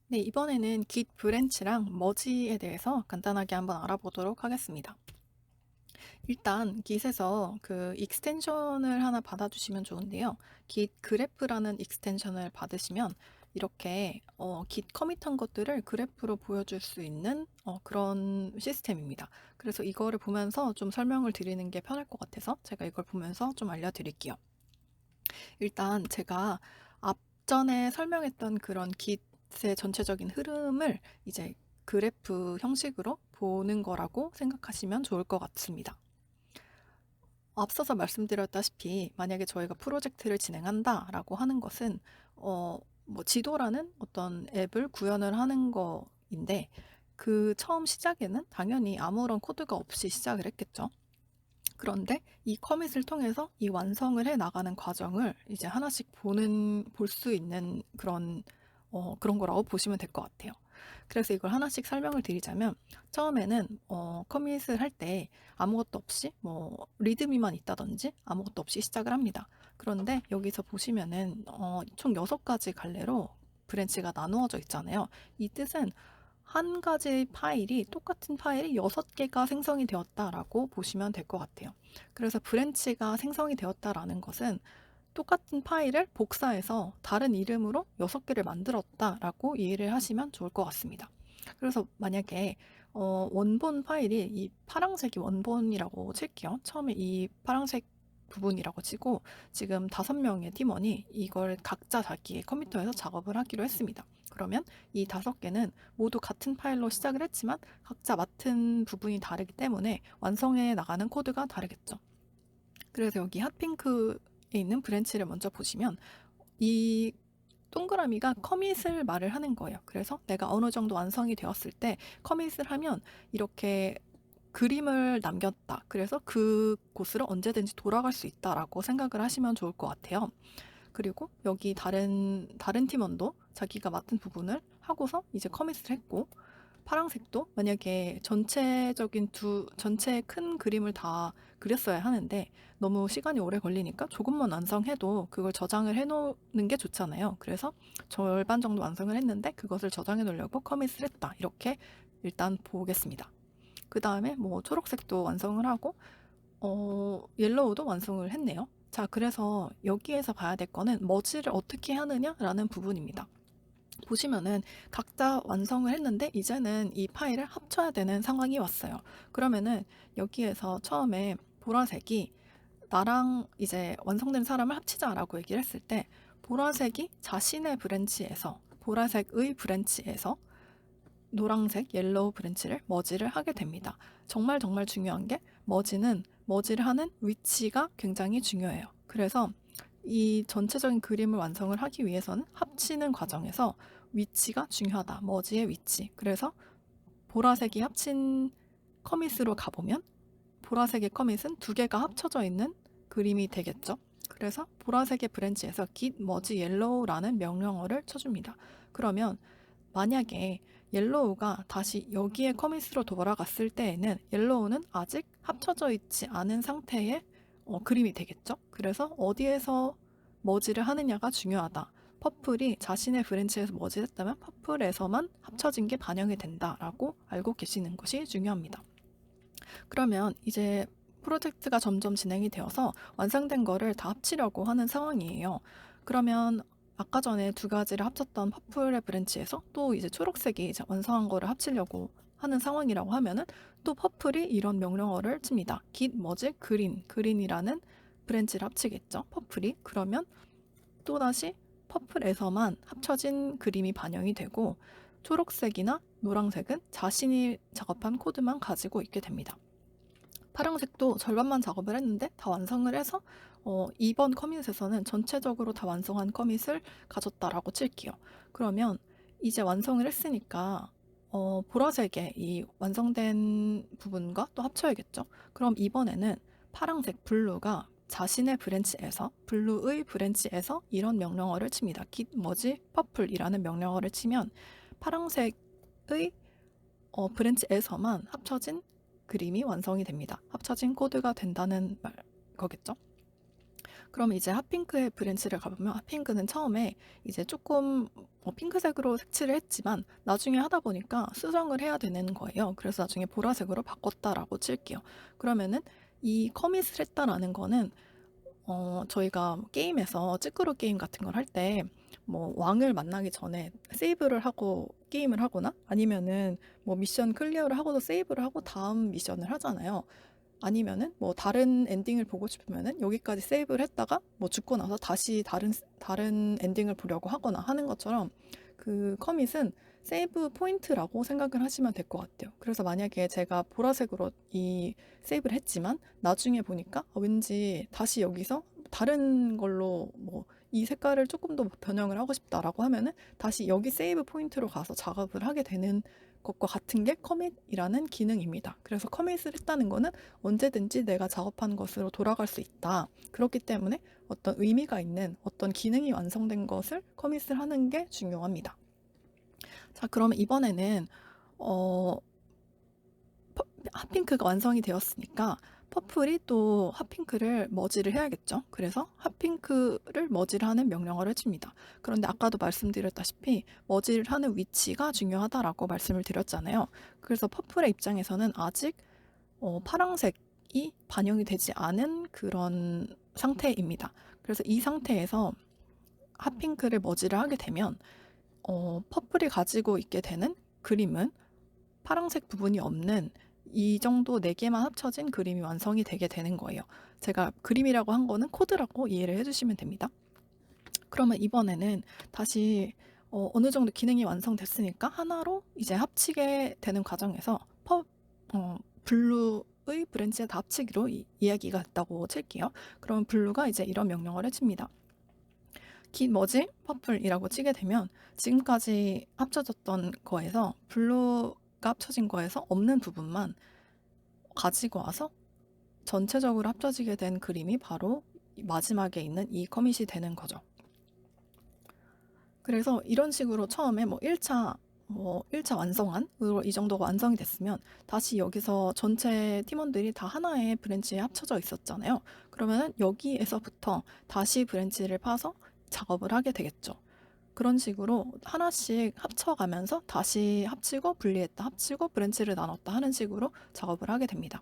네, 이번에는 Git 브랜치랑 머지에 대해서 간단하게 한번 알아보도록 하겠습니다. 일단 Git에서 그 익스텐션을 하나 받아주시면 좋은데요. Git 그래프라는 익스텐션을 받으시면 이렇게 Git 커밋한 것들을 그래프로 보여줄 수 있는 그런 시스템입니다. 그래서 이거를 보면서 좀 설명을 드리는 게 편할 것 같아서 제가 이걸 보면서 좀 알려드릴게요. 일단 제가 앞전에 설명했던 그런 Git의 전체적인 흐름을 이제 그래프 형식으로 보는 거라고 생각하시면 좋을 것 같습니다. 앞서서 말씀드렸다시피 만약에 저희가 프로젝트를 진행한다라고 하는 것은 뭐 지도라는 어떤 앱을 구현을 하는 거인데 그 처음 시작에는 당연히 아무런 코드가 없이 시작을 했겠죠. 그런데 이 커밋을 통해서 이 완성을 해 나가는 과정을 이제 하나씩 볼 수 있는 그런 거라고 보시면 될 것 같아요. 그래서 이걸 하나씩 설명을 드리자면 처음에는 커밋을 할 때 아무것도 없이 뭐 리드미만 있다든지 아무것도 없이 시작을 합니다. 그런데 여기서 보시면은 총 6가지 갈래로 브랜치가 나누어져 있잖아요. 이 뜻은 한 가지 파일이 똑같은 파일이 6개가 생성이 되었다라고 보시면 될 것 같아요. 그래서 브랜치가 생성이 되었다라는 것은 똑같은 파일을 복사해서 다른 이름으로 6개를 만들었다라고 이해를 하시면 좋을 것 같습니다. 그래서 만약에 원본 파일이 이 파란색이 원본이라고 칠게요. 처음에 이 파란색 부분이라고 치고 지금 5명의 팀원이 이걸 각자 자기의 컴퓨터에서 작업을 하기로 했습니다. 그러면 이 5개는 모두 같은 파일로 시작을 했지만 각자 맡은 부분이 다르기 때문에 완성해 나가는 코드가 다르겠죠. 그래서 여기 핫핑크에 있는 브랜치를 먼저 보시면 이 동그라미가 커밋을 말을 하는 거예요. 그래서 내가 어느 정도 완성이 되었을 때 커밋을 하면 이렇게 그림을 남겼다. 그래서 그곳으로 언제든지 돌아갈 수 있다라고 생각을 하시면 좋을 것 같아요. 그리고 여기 다른 팀원도 자기가 맡은 부분을 하고서 이제 커밋을 했고 파란색도 만약에 전체 큰 그림을 다 그렸어야 하는데 너무 시간이 오래 걸리니까 조금만 완성해도 그걸 저장을 해놓는 게 좋잖아요. 그래서 절반 정도 완성을 했는데 그것을 저장해 놓으려고 커밋을 했다. 이렇게 일단 보겠습니다. 그 다음에 뭐 초록색도 완성을 하고 옐로우도 완성을 했네요. 자, 그래서 여기에서 봐야 될 거는 머지를 어떻게 하느냐라는 부분입니다. 보시면은 각자 완성을 했는데 이제는 이 파일을 합쳐야 되는 상황이 왔어요. 그러면은 여기에서 처음에 보라색이 나랑 이제 완성된 사람을 합치자라고 얘기를 했을 때 보라색이 자신의 브랜치에서 보라색의 브랜치에서 노란색 옐로우 브랜치를 머지를 하게 됩니다. 정말 정말 중요한 게 머지를 하는 위치가 굉장히 중요해요. 그래서 이 전체적인 그림을 완성을 하기 위해서는 합치는 과정에서 위치가 중요하다. 머지의 위치. 그래서 보라색이 합친 커밋으로 가보면 보라색의 커밋은 2개가 합쳐져 있는 그림이 되겠죠. 그래서 보라색의 브랜치에서 git merge yellow라는 명령어를 쳐줍니다. 그러면 만약에 옐로우가 다시 여기에 커밋으로 돌아갔을 때에는 옐로우는 아직 합쳐져 있지 않은 상태의 그림이 되겠죠. 그래서 어디에서 머지를 하느냐가 중요하다. 퍼플이 자신의 브랜치에서 머지했다면 퍼플에서만 합쳐진 게 반영이 된다라고 알고 계시는 것이 중요합니다. 그러면 이제 프로젝트가 점점 진행이 되어서 완성된 거를 다 합치려고 하는 상황이에요. 그러면 아까 전에 2가지를 합쳤던 퍼플의 브랜치에서 또 이제 초록색이 이제 완성한 거를 합치려고 하는 상황이라고 하면은 또 퍼플이 이런 명령어를 칩니다. git merge green이라는 브랜치를 합치겠죠. 퍼플이. 그러면 또다시 퍼플에서만 합쳐진 그림이 반영이 되고 초록색이나 노란색은 자신이 작업한 코드만 가지고 있게 됩니다. 파란색도 절반만 작업을 했는데 다 완성을 해서 이번 커밋에서는 전체적으로 다 완성한 커밋을 가졌다라고 칠게요. 그러면 이제 완성을 했으니까 보라색의 이 완성된 부분과 또 합쳐야겠죠. 그럼 이번에는 파란색 블루가 자신의 브랜치에서 블루의 브랜치에서 이런 명령어를 칩니다. git merge purple이라는 명령어를 치면 파란색의 브랜치에서만 합쳐진 그림이 완성이 됩니다. 합쳐진 코드가 된다는 거겠죠. 그럼 이제 핫핑크의 브랜치를 가보면 핫핑크는 처음에 이제 조금 핑크색으로 색칠을 했지만 나중에 하다 보니까 수정을 해야 되는 거예요. 그래서 나중에 보라색으로 바꿨다라고 칠게요. 그러면은 이 커밋을 했다라는 거는 저희가 게임에서 찌끄루 게임 같은 걸 할 때 뭐 왕을 만나기 전에 세이브를 하고 게임을 하거나 아니면은 뭐 미션 클리어를 하고도 세이브를 하고 다음 미션을 하잖아요. 아니면은 뭐 다른 엔딩을 보고 싶으면은 여기까지 세이브를 했다가 뭐 죽고 나서 다시 다른 엔딩을 보려고 하거나 하는 것처럼 그 커밋은 세이브 포인트라고 생각을 하시면 될 것 같아요. 그래서 만약에 제가 보라색으로 이 세이브를 했지만 나중에 보니까 왠지 다시 여기서 다른 걸로 뭐 이 색깔을 조금 더 변형을 하고 싶다라고 하면은 다시 여기 세이브 포인트로 가서 작업을 하게 되는 것과 같은 게 커밋이라는 기능입니다. 그래서 커밋을 했다는 거는 언제든지 내가 작업한 것으로 돌아갈 수 있다. 그렇기 때문에 어떤 의미가 있는 어떤 기능이 완성된 것을 커밋을 하는 게 중요합니다. 자, 그러면 이번에는 어, 핫핑크가 완성이 되었으니까 퍼플이 또 핫핑크를 머지를 해야겠죠. 그래서 핫핑크를 머지를 하는 명령어를 칩니다. 그런데 아까도 말씀드렸다시피 머지를 하는 위치가 중요하다라고 말씀을 드렸잖아요. 그래서 퍼플의 입장에서는 아직 파랑색이 반영이 되지 않은 그런 상태입니다. 그래서 이 상태에서 핫핑크를 머지를 하게 되면 퍼플이 가지고 있게 되는 그림은 파란색 부분이 없는 이 정도 4개만 합쳐진 그림이 완성이 되게 되는 거예요. 제가 그림이라고 한 거는 코드라고 이해를 해주시면 됩니다. 그러면 이번에는 다시 어느 정도 기능이 완성됐으니까 하나로 이제 합치게 되는 과정에서 블루의 브랜치에 다 합치기로 이야기가 됐다고 칠게요. 그럼 블루가 이제 이런 명령어를 칩니다. 깃 머지 퍼플이라고 치게 되면 지금까지 합쳐졌던 거에서 블루가 합쳐진 거에서 없는 부분만 가지고 와서 전체적으로 합쳐지게 된 그림이 바로 마지막에 있는 이 커밋이 되는 거죠. 그래서 이런 식으로 처음에 뭐 1차 완성안으로 이 정도가 완성이 됐으면 다시 여기서 전체 팀원들이 다 하나의 브랜치에 합쳐져 있었잖아요. 그러면은 여기에서부터 다시 브랜치를 파서 작업을 하게 되겠죠. 그런 식으로 하나씩 합쳐가면서 다시 합치고 분리했다, 합치고 브랜치를 나눴다 하는 식으로 작업을 하게 됩니다.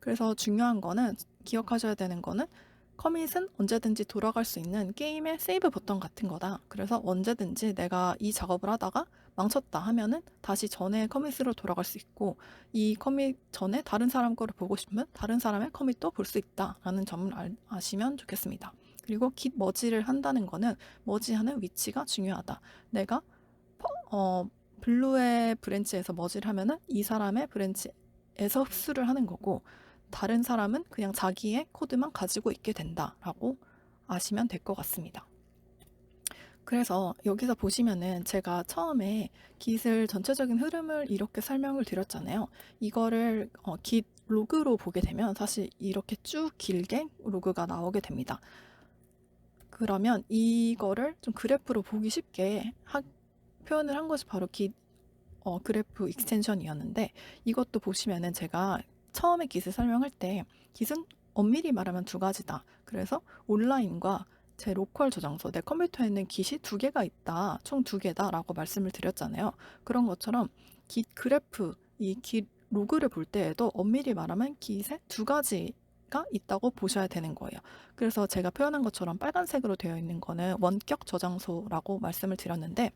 그래서 중요한 거는 기억하셔야 되는 거는 커밋은 언제든지 돌아갈 수 있는 게임의 세이브 버튼 같은 거다. 그래서 언제든지 내가 이 작업을 하다가 망쳤다 하면은 다시 전에 커밋으로 돌아갈 수 있고 이 커밋 전에 다른 사람 거를 보고 싶으면 다른 사람의 커밋도 볼 수 있다라는 점을 아시면 좋겠습니다. 그리고 깃 머지를 한다는 거는 머지하는 위치가 중요하다. 내가 블루의 브랜치에서 머지를 하면은 이 사람의 브랜치에서 흡수를 하는 거고 다른 사람은 그냥 자기의 코드만 가지고 있게 된다라고 아시면 될 것 같습니다. 그래서 여기서 보시면은 제가 처음에 깃을 전체적인 흐름을 이렇게 설명을 드렸잖아요. 이거를 깃 로그로 보게 되면 사실 이렇게 쭉 길게 로그가 나오게 됩니다. 그러면 이거를 좀 그래프로 보기 쉽게 표현을 한 것이 바로 깃 그래프 익스텐션이었는데 이것도 보시면은 제가 처음에 깃을 설명할 때 깃은 엄밀히 말하면 두 가지다. 그래서 온라인과 제 로컬 저장소, 내 컴퓨터에 있는 깃이 2개가 있다. 총 2개다 라고 말씀을 드렸잖아요. 그런 것처럼 깃 그래프, 이 깃 로그를 볼 때에도 엄밀히 말하면 깃에 2가지가 있다고 보셔야 되는 거예요. 그래서 제가 표현한 것처럼 빨간색으로 되어 있는 거는 원격 저장소라고 말씀을 드렸는데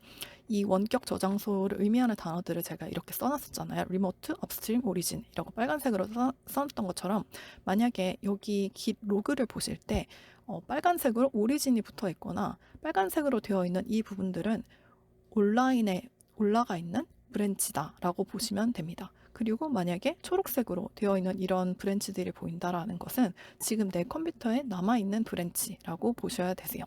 이 원격 저장소를 의미하는 단어들을 제가 이렇게 써놨었잖아요. 리모트, 업스트림, 오리진 이라고 빨간색으로 써놨던 것처럼 만약에 여기 깃 로그를 보실 때 빨간색으로 오리진이 붙어 있거나 빨간색으로 되어 있는 이 부분들은 온라인에 올라가 있는 브랜치다라고 보시면 됩니다. 그리고 만약에 초록색으로 되어 있는 이런 브랜치들이 보인다라는 것은 지금 내 컴퓨터에 남아있는 브랜치라고 보셔야 되세요.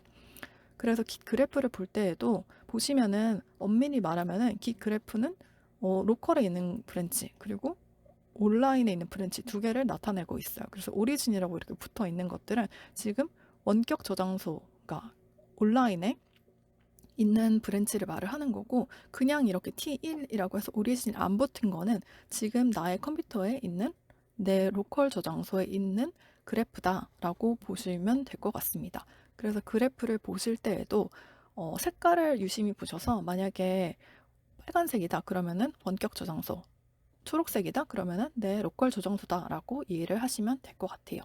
그래서 깃 그래프를 볼 때에도 보시면은 엄밀히 말하면은 깃 그래프는 로컬에 있는 브랜치 그리고 온라인에 있는 브랜치 2개를 나타내고 있어요. 그래서 오리진이라고 이렇게 붙어 있는 것들은 지금 원격 저장소가 온라인에 있는 브랜치를 말을 하는 거고 그냥 이렇게 T1이라고 해서 오리진이 안 붙은 거는 지금 나의 컴퓨터에 있는 내 로컬 저장소에 있는 그래프다라고 보시면 될 것 같습니다. 그래서 그래프를 보실 때에도 색깔을 유심히 보셔서 만약에 빨간색이다 그러면은 원격 저장소, 초록색이다 그러면은 내 로컬 저장소다라고 이해를 하시면 될 것 같아요.